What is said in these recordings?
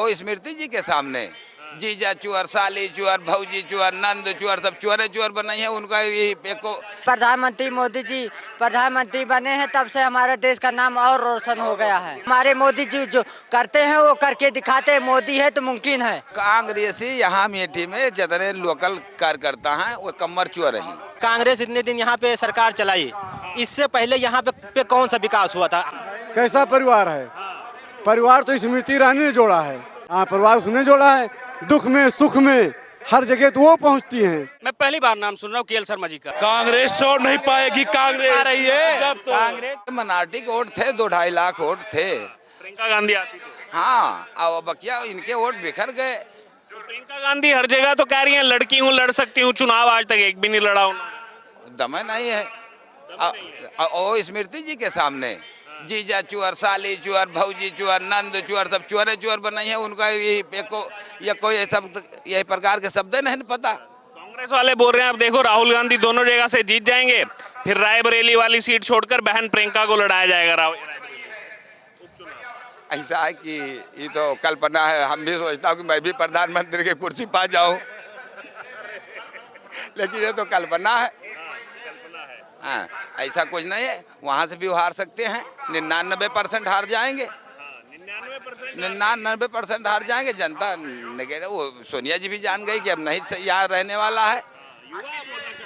वो स्मृति जी के सामने जीजा चुअर, साली चुअर, भौजी चुअर, नंद चुअर, सब चुअरे चुअर बनाई है। उनका ये एको प्रधानमंत्री मोदी जी प्रधानमंत्री बने हैं, तब से हमारे देश का नाम और रोशन हो गया है। हमारे मोदी जी जो करते हैं वो करके दिखाते हैं। मोदी है तो मुमकिन है। कांग्रेसी यहाँ अमेठी में जितने लोकल कार्यकर्ता हैं वो कमर चुअर रही। कांग्रेस इतने दिन यहाँ पे सरकार चलाई, इससे पहले यहाँ पे कौन सा विकास हुआ था? कैसा परिवार है? परिवार तो स्मृति ईरानी ने जोड़ा है। हाँ, परिवार उसने जोड़ा है। दुख में सुख में हर जगह तो वो पहुंचती हैं। मैं पहली बार नाम सुन रहा हूँ केएल शर्मा जी का। कांग्रेस छोड़ नहीं पाएगी, कांग्रेस आ रही है। जब तो कांग्रेस मिnority के वोट थे, 2-2.5 लाख वोट थे। प्रियंका गांधी आती थी। हाँ, अब बकिया इनके वोट बिखर गए। तो प्रियंका गांधी हर जगह तो कह रही है लड़की हूँ, लड़ सकती हूँ चुनाव, आज तक एक भी नहीं लड़ा उन्होंने। दमे नहीं है। ओ स्मृति जी के सामने जीजा चुअर, साली चुअर, भौजी चुअर, नंद चुअर, सब चुअरे चुअर बनाई है। उनका ये एको या कोई यही प्रकार के शब्द नहीं पता। कांग्रेस वाले बोल रहे हैं अब देखो राहुल गांधी दोनों जगह से जीत जाएंगे, फिर रायबरेली वाली सीट छोड़कर बहन प्रियंका को लड़ाया जाएगा। ऐसा है कि ये तो कल्पना है। हम भी सोचता हूँ कि मैं भी प्रधानमंत्री की कुर्सी पा जाऊं, लेकिन ये तो कल्पना है। हाँ, ऐसा कुछ नहीं है। वहाँ से भी हार सकते हैं। 99% हार जाएंगे। 99% हार जाएंगे। जनता वो सोनिया जी भी जान गई कि अब नहीं यहाँ रहने वाला है।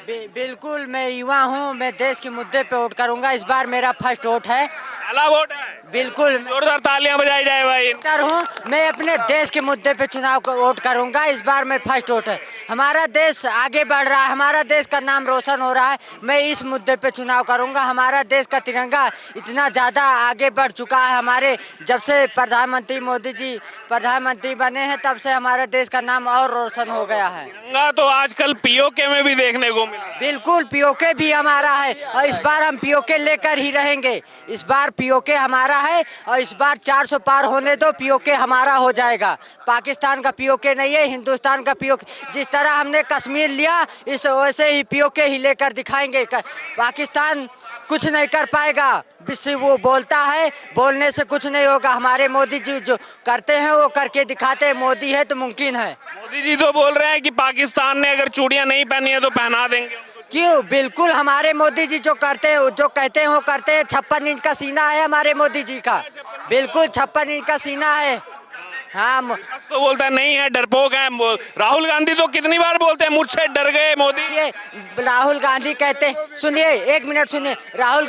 बिल्कुल, मैं युवा हूँ। मैं देश के मुद्दे पे वोट करूंगा। इस बार मेरा फर्स्ट वोट है। पहला वोट है। बिल्कुल, जोरदार तालियां बजाई जाए भाई। हूँ मैं अपने देश के मुद्दे पे चुनाव को वोट करूंगा। इस बार मैं फर्स्ट वोट है। हमारा देश आगे बढ़ रहा है, हमारा देश का नाम रोशन हो रहा है। मैं इस मुद्दे पे चुनाव करूंगा। हमारा देश का तिरंगा इतना ज़्यादा आगे बढ़ चुका है। हमारे जब से प्रधानमंत्री मोदी जी प्रधानमंत्री बने हैं, तब से हमारे देश का नाम और रोशन हो गया है। तिरंगा तो आजकल पीओके में भी देखने को मिला। बिल्कुल, पीओके भी हमारा है और इस बार हम पीओके लेकर ही रहेंगे। इस बार पीओके हमारा है और इस बार 400 पार होने दो, पीओके हमारा हो जाएगा। पाकिस्तान का पीओके नहीं है, हिंदुस्तान का पीओके। जिस तरह हमने कश्मीर लिया, इस वैसे ही पीओके ही लेकर दिखाएंगे। पाकिस्तान कुछ नहीं कर पाएगा। विश्व वो बोलता है, बोलने से कुछ नहीं होगा। हमारे मोदी जी जो करते हैं वो करके दिखाते हैं। मोदी है तो मुमकिन है। मोदी जी तो बोल रहे हैं कि पाकिस्तान ने अगर चूड़ियां नहीं पहनी है तो पहना देंगे उनको। क्यों? बिल्कुल, हमारे मोदी जी जो करते हैं, जो कहते हैं वो करते हैं। 56 इंच का सीना है हमारे मोदी जी का। बिल्कुल 56 इंच का सीना है। हाँ, तो बोलता है नहीं है, डरपोक है। राहुल गांधी तो कितनी बार बोलते हैं मुझसे डर गए मोदी। ये राहुल गांधी कहते, सुनिए एक मिनट सुनिए। राहुल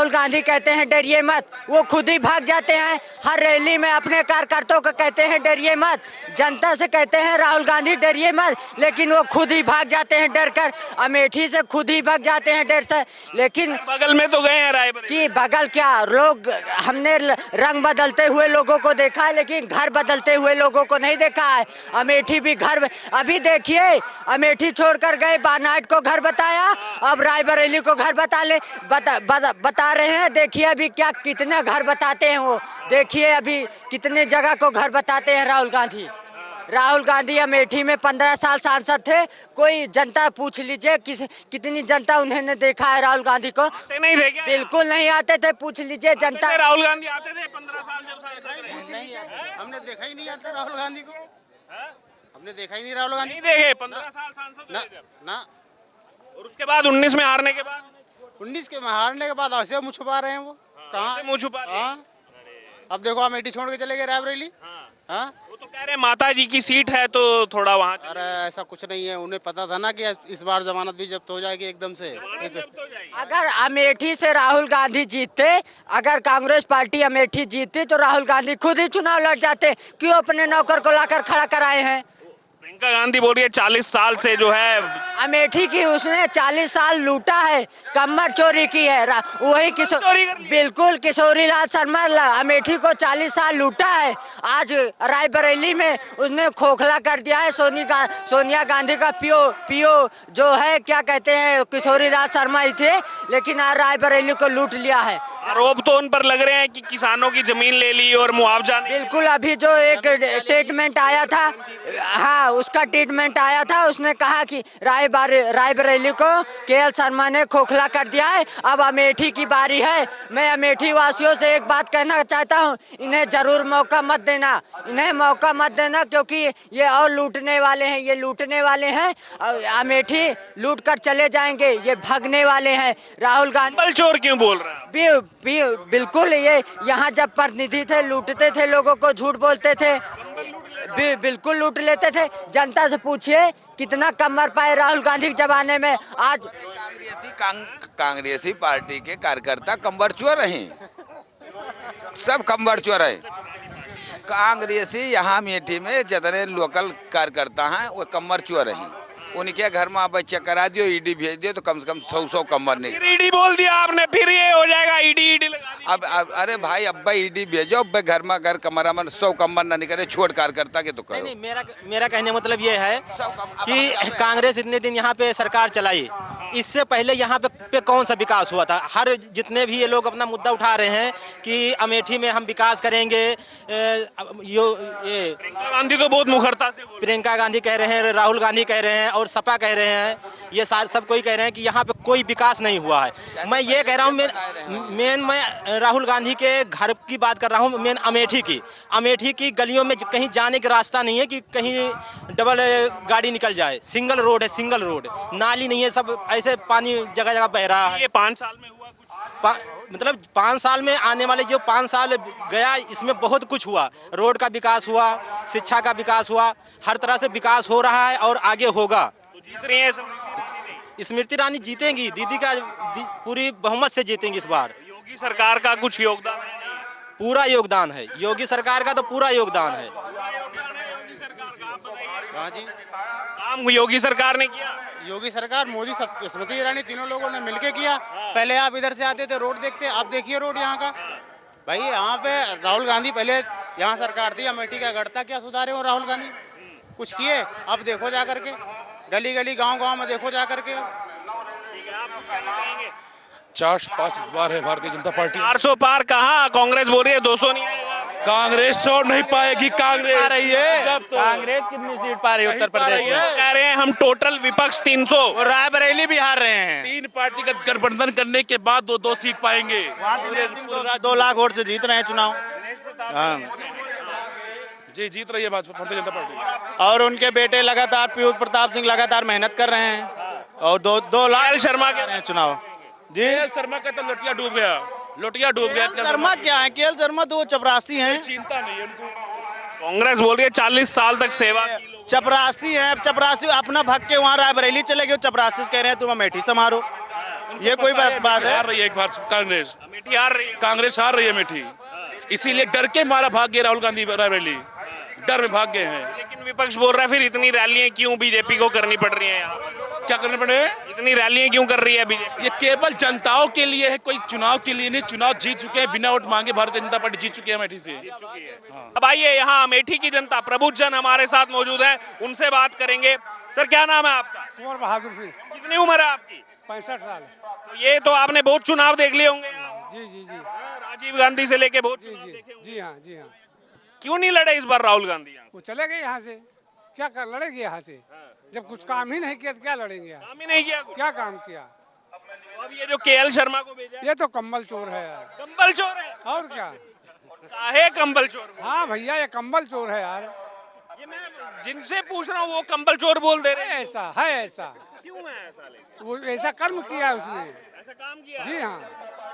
गांधी कहते हैं डरिए मत। वो खुद ही भाग जाते हैं। हर रैली में अपने कार्यकर्ताओं को कहते हैं डरिए मत। जनता से कहते हैं राहुल गांधी डरिए मत, लेकिन वो खुद ही भाग जाते हैं डर कर। अमेठी से खुद ही भाग जाते हैं डर से। लेकिन बगल में तो गए हैं रायबरेली। कि बगल क्या, लोग हमने रंग बदलते हुए लोगों को देखा है, लेकिन घर बदलते हुए लोगों को नहीं देखा है। अमेठी भी घर, अभी देखिए अमेठी छोड़कर गए, बानाइट को घर बताया, अब रायबरेली को घर बता रहे हैं। देखिए अभी क्या कितने घर बताते हैं वो। देखिए अभी कितने जगह को घर बताते हैं राहुल गांधी अमेठी में 15 साल सांसद थे। कोई जनता पूछ लीजिए कितनी जनता उन्होंने देखा है राहुल गांधी को। नहीं थे क्या? बिल्कुल नहीं आते थे, पूछ लीजिए जनता। राहुल गांधी आते थे 15 साल जब सांसद रहे। हमने देखा ही नहीं आता राहुल गांधी को। हमने देखा ही नहीं राहुल गांधी। नहीं देखे 15 साल सांसद रहे जब। ना। और उसके बाद 19 में हारने के बाद 19 के में हारने के बाद ऐसे मुँह छुपा रहे हैं वो। कहाँ मुँह छुपा रहे हैं? हाँ, अब देखो अमेठी छोड़ के चले गए रायबरेली। हाँ, वो तो कह रहे हैं माता जी की सीट है तो थोड़ा वहाँ अरे ऐसा कुछ नहीं है। उन्हें पता था ना कि इस बार जमानत भी जब्त हो जाएगी एकदम से। अगर अमेठी से राहुल गांधी जीतते, अगर कांग्रेस पार्टी अमेठी जीतती तो राहुल गांधी खुद ही चुनाव लड़ जाते। क्यों अपने नौकर को लाकर खड़ा कराए हैं? प्रियंका गांधी बोल रही है 40 साल से जो है अमेठी की उसने 40 साल लूटा है, कमर चोरी की है। वही बिल्कुल किशोरी लाल शर्मा अमेठी को 40 साल लूटा है। आज रायबरेली में उसने खोखला कर दिया है। सोनिया गांधी का पीओ जो है, क्या कहते हैं, किशोरी लाल शर्मा ही थे, लेकिन आज रायबरेली को लूट लिया है। आरोप तो उन पर लग रहे हैं कि किसानों की जमीन ले ली और मुआवजा नहीं। बिल्कुल, अभी जो एक स्टेटमेंट ट्रीटमेंट आया था, हाँ उसका ट्रीटमेंट आया था। उसने कहा कि रायबरेली को केएल शर्मा ने खोखला कर दिया है, अब अमेठी की बारी है। मैं अमेठी वासियों से एक बात कहना चाहता हूँ, इन्हें जरूर मौका मत देना, इन्हें मौका मत देना, क्योंकि ये और लूटने वाले हैं, ये लूटने वाले हैं। अमेठी लूट कर चले जाएंगे, ये भागने वाले हैं। राहुल गांधी कंबल चोर क्यों बोल रहे हैं? बिल्कुल, ये यहाँ जब प्रतिनिधि थे लूटते थे, लोगों को झूठ बोलते थे, बिल्कुल लूट लेते थे। जनता से पूछिए कितना कमर पाए राहुल गांधी के जमाने में। आज कांग्रेसी पार्टी के कार्यकर्ता कंबर चोर हैं, सब कंबर चोर हैं। कांग्रेसी यहाँ अमेठी में जितने लोकल कार्यकर्ता हैं वो कमर चोर हैं। उनके घर में आप चेक करा दियो, ईडी भेज दियो तो कम से कम 100 कमर नहीं। ईडी बोल दिया आपने, फिर ये हो जाएगा ईडी लगा दी। अब अरे भाई अब ईडी भेजो, अब घर में घर कमरा में 100 कमर ना निकले, छोड़ कार्यकर्ता के तो करो। नहीं, मेरा कहने का मतलब ये है कि कांग्रेस इतने दिन यहाँ पे सरकार चलाई, इससे पहले यहाँ पे कौन सा विकास हुआ था? हर जितने भी ये लोग अपना मुद्दा उठा रहे हैं कि अमेठी में हम विकास करेंगे, ये प्रियंका गांधी तो बहुत मुखरता से प्रियंका गांधी कह रहे हैं, राहुल गांधी कह रहे हैं और सपा कह रहे हैं, ये सब कोई कह रहे हैं कि यहाँ पे कोई विकास नहीं हुआ है। मैं ये कह रहा हूँ, मैं राहुल गांधी के घर की बात कर रहा हूँ, मेन अमेठी की गलियों में कहीं जाने का रास्ता नहीं है कि कहीं डबल गाड़ी निकल जाए। सिंगल रोड है, सिंगल रोड, नाली नहीं है, सब ऐसे पानी जगह जगह बह रहा है। ये 5 साल में हुआ कुछ? मतलब 5 साल में, आने वाले जो 5 साल गया इसमें बहुत कुछ हुआ। रोड का विकास हुआ, शिक्षा का विकास हुआ, हर तरह से विकास हो रहा है और आगे होगा। तो जीत रही है स्मृति ईरानी जीतेंगी, दीदी का पूरी बहुमत से जीतेंगी इस बार। योगी सरकार का कुछ योगदान है? पूरा योगदान है योगी सरकार का, तो पूरा योगदान है। योगी सरकार का आप बताइए। हाँ जी, काम योगी सरकार ने किया? योगी सरकार, मोदी, सब, स्मृति ईरानी, तीनों लोगों ने मिलके किया। पहले आप इधर से आते थे, रोड देखते, आप देखिए रोड यहाँ का। भाई यहाँ पे राहुल गांधी, पहले यहाँ सरकार थी, अमेठी का गढ़ था, क्या सुधारे हो राहुल गांधी? कुछ किए? अब देखो जा करके, गली गली गांव गांव में देखो जा करके। 405 इस बार है भारतीय जनता पार्टी। 400 पार कहाँ? कांग्रेस बोल रही है 200 नहीं आएगा। कांग्रेस छोड़ नहीं पाएगी, कांग्रेस आ रही है। जब तो कांग्रेस कितनी सीट पा रही है उत्तर प्रदेश में? कह रहे हैं हम टोटल विपक्ष 300, और रायबरेली भी हार रहे हैं। 3 पार्टीगत गठबंधन करने के बाद 2 सीट पाएंगे। 2 लाख वोट से जीत रहे हैं चुनाव। हाँ। जी, जीत रही है भारतीय जनता पार्टी। और उनके बेटे लगातार, पीयूष प्रताप सिंह लगातार मेहनत कर रहे हैं और 2 लाख केएल शर्मा के हैं चुनाव। जी, केएल शर्मा का तो लोटिया डूब गया। केएल शर्मा क्या है? केएल शर्मा तो वो चपरासी हैं। चिंता नहीं है उनको। कांग्रेस बोल रही है 40 साल तक सेवा की लोग। चपरासी हैं, चपरासी अपना भग के वहाँ रायबरेली चले गए, चपरासी से कह रहे हैं तुम अमेठी संभालो। ये कोई बात है? हार रही है एक बार कांग्रेस, अमेठी हार रही है। कांग्रेस हार रही है अमेठी, इसीलिए डर के मारा भाग गए राहुल गांधी रायबरेली, डर में भाग गए हैं। लेकिन विपक्ष बोल रहा है फिर इतनी रैलियां क्यों बीजेपी को करनी पड़ रही हैं? यहाँ पर क्या करने पड़े? इतनी रैलियां क्यों कर रही है बीजेपी? ये केवल जनताओं के लिए है, कोई चुनाव के लिए नहीं। चुनाव जीत चुके हैं, बिना वोट मांगे भारतीय जनता पार्टी जीत चुकी है अमेठी से। अब आइए यहाँ अमेठी की जनता, प्रबुद्ध जन हमारे साथ मौजूद है, उनसे बात करेंगे। सर क्या नाम है आपका? कुंवर बहादुर सिंह, कितनी उम्र है आपकी? 65 साल। तो ये तो आपने बहुत चुनाव देख लिए होंगे यहाँ। जी जी जी राजीव गांधी से लेके बहुत जी चुनाव जी देखे होंगे। जी हाँ जी हाँ। क्यों नहीं लड़े इस बार राहुल गांधी यहाँ? वो चले गए यहाँ से, क्या कर लड़ेंगे यहाँ से? जब कुछ काम ही नहीं किया तो क्या लड़ेंगे यहाँ से? काम ही नहीं किया कुछ। क्या काम किया? तो अब ये जो केएल शर्मा को भेजा है, ये तो कंबल चोर है यार, कंबल चोर है। और क्या? काहे कंबल चोर? हाँ भैया, ये कंबल चोर है यार। ये मैं जिनसे पूछ रहा हूँ वो कंबल चोर बोल दे रहे हैं। ऐसा है, ऐसा क्यों है ऐसा? लेकिन वो ऐसा कर्म किया है उसने। ऐसा काम किया जी है? हाँ,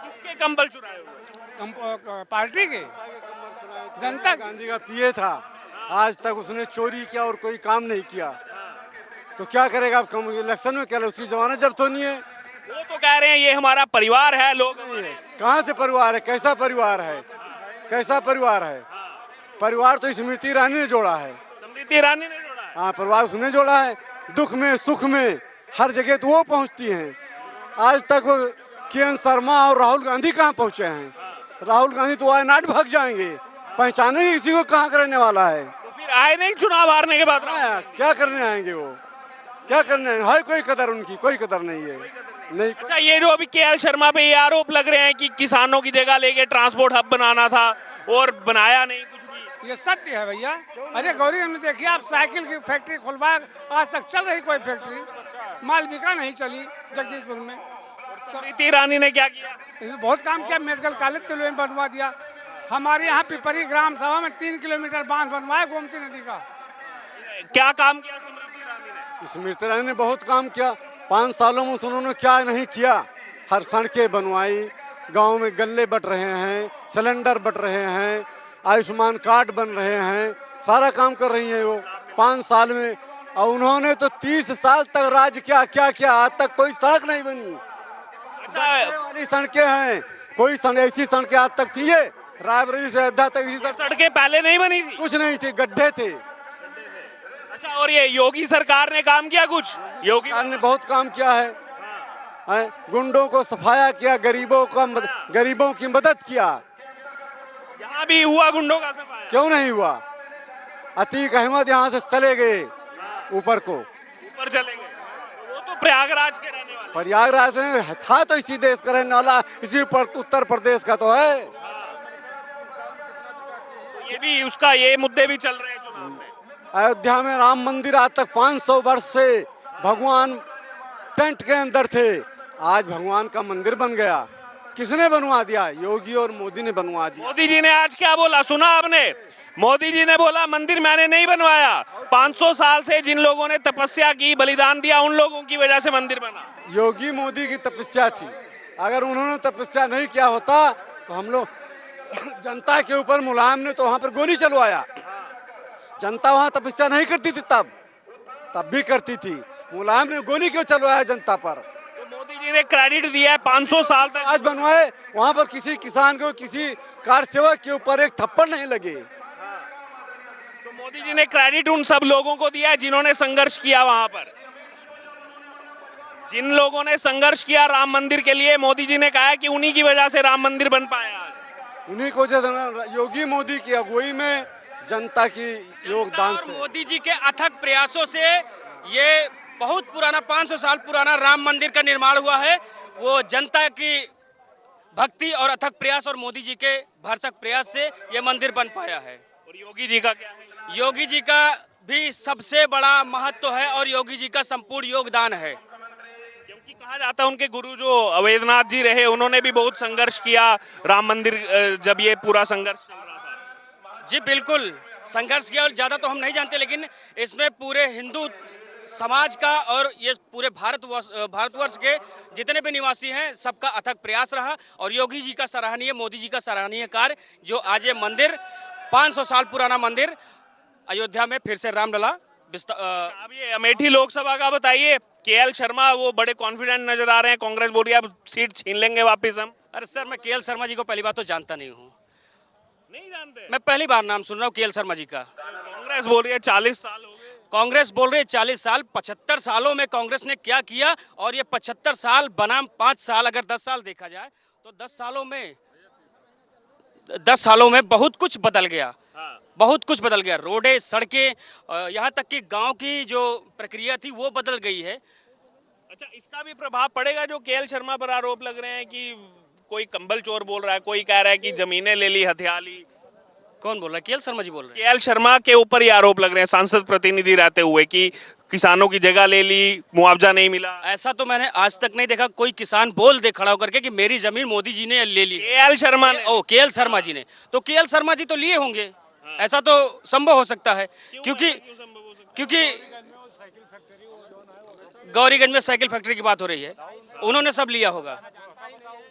किसके कंबल चुराए हुए? पार्टी के, जनता गांधी का पीए था, आज तक उसने चोरी किया और कोई काम नहीं किया, तो क्या करेगा? अब इलेक्शन में क्या उसकी जमानत जब्त होनी है। वो तो कह रहे हैं ये हमारा परिवार है। लोग कहाँ से परिवार है? कैसा परिवार है? कैसा परिवार है? परिवार तो स्मृति ईरानी ने जोड़ा है। स्मृति ईरानी ने जोड़ा है। हाँ, परिवार उसने जोड़ा है। दुख में सुख में हर जगह तो वो पहुँचती हैं। आज तक वो केएल शर्मा और राहुल गांधी कहाँ पहुँचे हैं? राहुल गांधी तो वायनाड भाग जाएंगे, पहचाने नहीं किसी को कहाँ करने वाला है। तो फिर आए नहीं चुनाव हारने के बाद? क्या करने आएंगे वो? क्या करने आएंगे? है कोई कदर उनकी? कोई कदर नहीं है। नहीं। अच्छा, ये जो अभी केएल शर्मा पे ये आरोप लग रहे हैं कि किसानों की जगह लेके ट्रांसपोर्ट हब बनाना था और बनाया नहीं कुछ भी, ये सत्य है भैया। अरे गौरीगंज में देखिए आप, साइकिल की फैक्ट्री खुलवाए, आज तक चल रही कोई फैक्ट्री, मालविका नहीं चली जगदीशपुर में। स्मृति ईरानी ने क्या किया? इसमें बहुत काम किया, मेडिकल कॉलेज तिलवे में बनवा दिया। हमारे यहाँ पिपरी ग्राम सभा में 3 किलोमीटर बांध बनवाया गोमती नदी का। क्या काम किया स्मृति ईरानी ने? स्मृति ईरानी ने बहुत काम किया। 5 सालों में उन्होंने क्या नहीं किया। हर सड़कें बनवाई, गांव में गल्ले बट रहे हैं, सिलेंडर बट रहे हैं, आयुष्मान कार्ड बन रहे हैं, सारा काम कर रही हैं वो 5 साल में। और उन्होंने तो 30 साल तक राज किया, क्या किया? आज तक कोई सड़क नहीं बनी। गड्ढे वाली सड़कें हैं, कोई ऐसी सड़कें आज तक थी? ये रायबरेली से अयोध्या तक इसी सड़कें पहले नहीं बनी थी? कुछ नहीं थी, गड्ढे थे। अच्छा, और ये योगी सरकार ने काम किया कुछ? योगी सरकार ने बहुत काम किया है, गुंडों को सफाया किया, गरीबों की मदद किया। यहाँ भी हुआ गुंडों का सफाया? क्यों नहीं हुआ? अतीक अहमद यहाँ से चले गए ऊपर चले गए। वो तो प्रयागराज के रहने वाले। प्रयागराज में था तो इसी देश का रहने वाला, इसी उत्तर प्रदेश का तो है। ये भी उसका, ये मुद्दे भी चल रहे हैं चुनाव में। अयोध्या में राम मंदिर आज तक 500 वर्ष से भगवान टेंट के अंदर थे, आज भगवान का मंदिर बन गया। किसने बनवा दिया? योगी और मोदी ने बनवा दिया। मोदी जी ने आज क्या बोला, सुना आपने? मोदी जी ने बोला मंदिर मैंने नहीं बनवाया, 500 साल से जिन लोगों ने तपस्या की, बलिदान दिया, उन लोगों की वजह से मंदिर बना। योगी मोदी की तपस्या थी। अगर उन्होंने तपस्या नहीं किया होता तो हम लोग जनता के ऊपर मुलायम ने तो वहां पर गोली चलवाया। जनता वहां तपस्या नहीं करती थी, तब भी करती थी। मुलायम ने गोली क्यों चलवाया जनता पर? तो मोदी जी ने क्रेडिट दिया है 500 साल तक। आज बनवाए, वहां पर किसी किसान को, किसी कार सेवक के ऊपर एक थप्पड़ नहीं लगे। तो मोदी जी ने क्रेडिट उन सब लोगों को दिया जिन्होंने संघर्ष किया वहां पर। जिन लोगों ने संघर्ष किया राम मंदिर के लिए, मोदी जी ने कहा कि उन्हीं की वजह से राम मंदिर बन पाया। उन्हीं को योगी मोदी की अगुवाई में, जनता की योगदान से, मोदी जी के अथक प्रयासों से ये बहुत पुराना 500 साल पुराना राम मंदिर का निर्माण हुआ है। वो जनता की भक्ति और अथक प्रयास और मोदी जी के भरसक प्रयास से ये मंदिर बन पाया है। और योगी जी का क्या है? योगी जी का भी सबसे बड़ा महत्व है और योगी जी का संपूर्ण योगदान है। क्योंकि कहा जाता है उनके गुरु जो अवैधनाथ जी रहे, उन्होंने भी बहुत संघर्ष किया राम मंदिर, जब ये पूरा संघर्ष चल रहा था। जी बिल्कुल संघर्ष किया, और ज़्यादा तो हम नहीं जानते, लेकिन इसमें पूरे हिंदू समाज का और ये पूरे भारतवर्ष के जितने भी निवासी हैं सबका अथक प्रयास रहा। और योगी जी का सराहनीय, मोदी जी का सराहनीय कार्य, जो आज ये मंदिर 500 साल पुराना मंदिर अयोध्या में फिर से रामलला अब ये अमेठी लोकसभा का बताइए। केएल शर्मा वो बड़े कॉन्फिडेंट नजर आ रहे हैं, कांग्रेस बोल रही है अब सीट छीन लेंगे वापस हम। अरे सर, मैं केएल शर्मा जी को पहली बात तो जानता नहीं हूँ। नहीं जानते? मैं पहली बार नाम सुन रहा हूँ केएल शर्मा जी का। कांग्रेस बोल रही है 40 साल हो गए। कांग्रेस बोल रही है 40 साल। 75 सालों में कांग्रेस ने क्या किया, और ये 75 साल बनाम 5 साल, अगर 10 साल देखा जाए तो 10 सालों में बहुत कुछ बदल गया। बहुत कुछ बदल गया। रोडें, सड़कें, यहाँ तक कि गांव की जो प्रक्रिया थी वो बदल गई है। अच्छा, इसका भी प्रभाव पड़ेगा जो केएल शर्मा पर आरोप लग रहे हैं कि कोई कंबल चोर बोल रहा है, कोई कह रहा है कि जमीनें ले ली, हथिया ली। कौन बोल रहा है? केएल शर्मा जी बोल रहे हैं। केएल शर्मा के ऊपर ये आरोप लग रहे हैं सांसद प्रतिनिधि रहते हुए कि किसानों की जगह ले ली, मुआवजा नहीं मिला। ऐसा तो मैंने आज तक नहीं देखा कोई किसान बोल दे खड़ा होकर के कि मेरी जमीन मोदी जी ने ले ली। केएल शर्मा ने? ओ, केएल शर्मा जी ने, तो केएल शर्मा जी तो लिए होंगे। ऐसा तो संभव हो सकता है, क्योंकि गौरीगंज में साइकिल फैक्ट्री की बात हो रही है, उन्होंने सब लिया होगा।